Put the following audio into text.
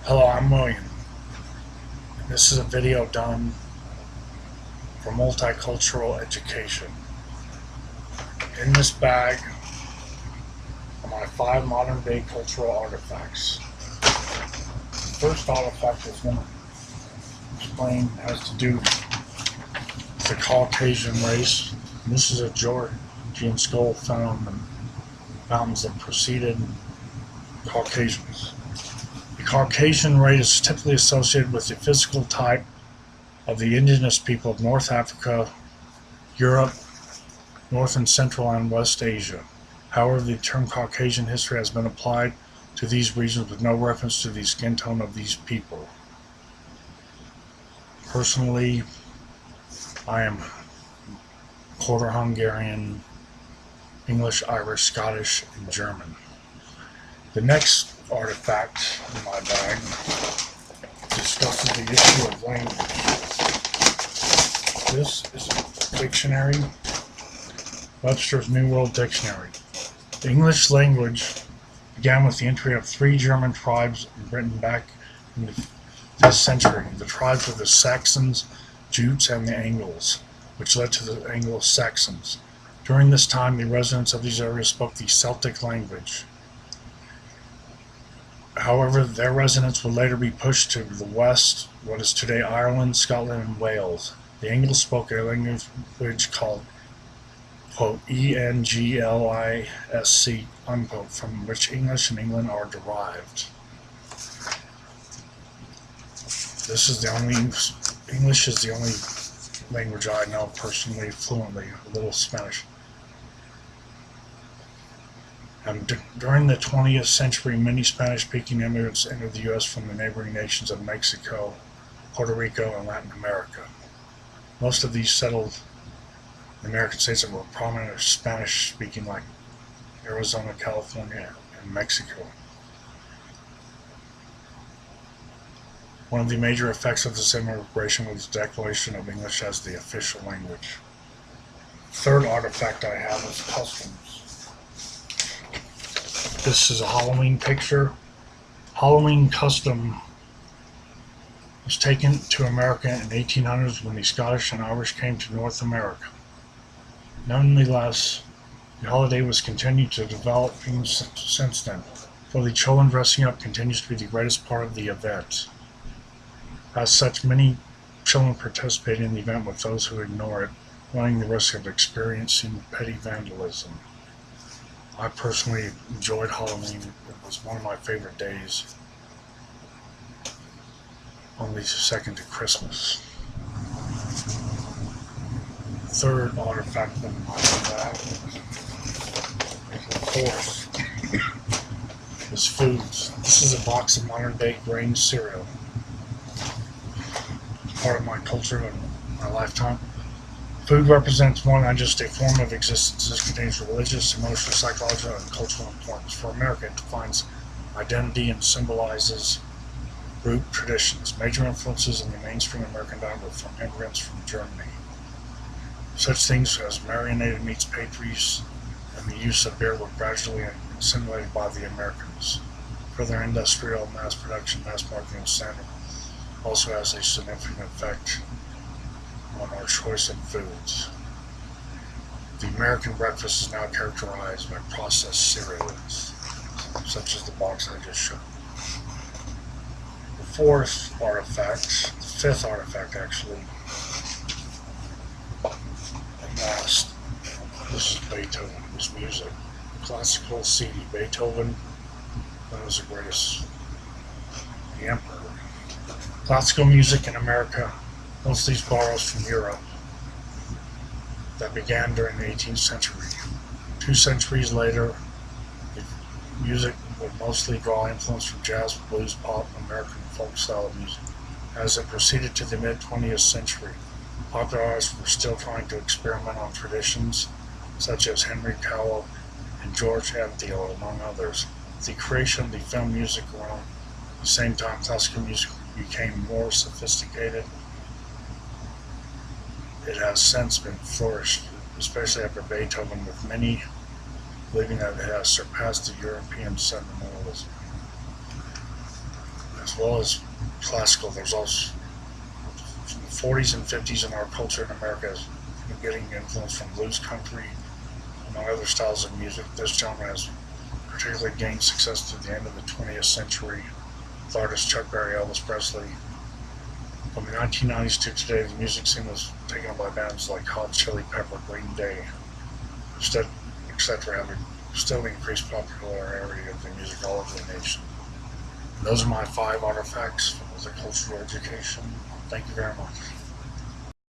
Hello, I'm William. This is a video done for multicultural education. In this bag are my 5 modern-day cultural artifacts. The first artifact is going to explain has to do with the Caucasian race. And this is a Georgian skull found in the mountains that preceded Caucasians. The Caucasian race is typically associated with the physical type of the indigenous people of North Africa, Europe, North and Central and West Asia. However, the term Caucasian history has been applied to these regions with no reference to the skin tone of these people. Personally, I am quarter Hungarian, English, Irish, Scottish, and German. The next artifact in my bag discusses the issue of language. This is a dictionary, Webster's New World Dictionary. The English language began with the entry of 3 German tribes in Britain back in the 5th century. The tribes were the Saxons, Jutes, and the Angles, which led to the Anglo-Saxons. During this time, the residents of these areas spoke the Celtic language. However, their residents would later be pushed to the west, what is today Ireland, Scotland, and Wales. The Angles spoke a language called, quote, Englisc, unquote, from which English and England are derived. English is the only language I know personally fluently, a little Spanish. During the 20th century, many Spanish-speaking immigrants entered the U.S. from the neighboring nations of Mexico, Puerto Rico, and Latin America. Most of these settled in the American states that were prominent as Spanish-speaking, like Arizona, California, and Mexico. One of the major effects of this immigration was the declaration of English as the official language. The third artifact I have is customs. This is a Halloween picture. Halloween custom was taken to America in the 1800s when the Scottish and Irish came to North America. Nonetheless, the holiday was continued to develop since then, for the children dressing up continues to be the greatest part of the event. As such, many children participate in the event with those who ignore it, running the risk of experiencing petty vandalism. I personally enjoyed Halloween. It was one of my favorite days, only second to Christmas. Third artifact in my bag, of course, is foods. This is a box of modern-day grain cereal. Part of my culture and my lifetime. Food represents more than just a form of existence. It contains religious, emotional, psychological, and cultural importance. For America, it defines identity and symbolizes root traditions. Major influences in the mainstream American diet were from immigrants from Germany. Such things as marinated meats, pastries, and the use of beer were gradually assimilated by the Americans. Further industrial mass production, mass marketing, and standard also has a significant effect on our choice of foods. The American breakfast is now characterized by processed cereals, such as the box I just showed. The fifth artifact actually, and last, this is Beethoven, his music. Classical CD, Beethoven, that was the greatest, the emperor. Classical music in America mostly borrows from Europe that began during the 18th century. 2 centuries later, the music would mostly draw influence from jazz, blues, pop, and American folk style music. As it proceeded to the mid-20th century, popular artists were still trying to experiment on traditions such as Henry Cowell and George Abdiel, among others. With the creation of the film music around the same time, classical music became more sophisticated. It has since been flourished, especially after Beethoven, with many believing that it has surpassed the European sentimentalism. as well as classical. There's also the 40s and 50s in our culture in America has been getting influence from blues country, among other styles of music. This genre has particularly gained success through the end of the 20th century with artists Chuck Berry, Elvis Presley. From the 1990s to today, the music scene was taken up by bands like Hot Chili Pepper, Green Day, etc. having still increased popularity of the music all over the nation. And those are my 5 artifacts from the cultural education. Thank you very much.